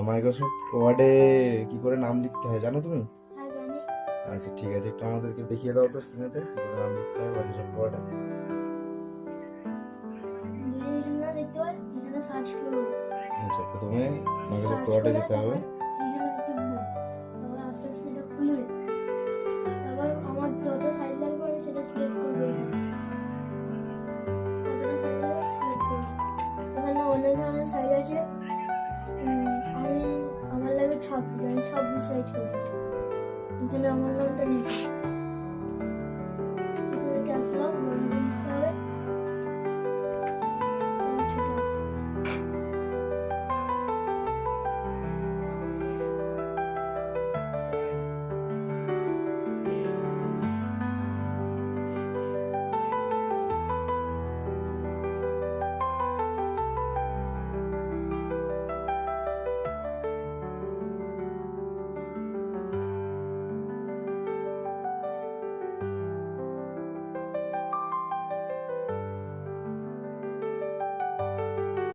Microsoft ওয়ার্ডে কি করে নাম লিখতে হয় জানো তুমি? হ্যাঁ জানি। আচ্ছা ঠিক আছে, একটু আমাদেরকে দেখিয়ে দাও তো স্ক্রিনেতে কি করে নাম লিখতে হয় মাইক্রোসফট ওয়ার্ডে। এখানে দেখতে পাই, এখানে সার্চ করো। আচ্ছা, প্রথমে মাইক্রোসফট সার্চ ওয়ার্ডে করে যেতে হবে। এখানে টিপবো, তারপর আস্তে আস্তে এটা খুলবে। তারপর আমার যত সাইজ লাগবে আমি সেটা সিলেক্ট করবো। যতটা সাইজ লাগবে সিলেক্ট করবো। এখানে অনেক ধরনের সাইজ আছে। আমি আমার লাগবে 26, আমি 26 সাইজ করেছি। এখানে আমার নামটা লিখি।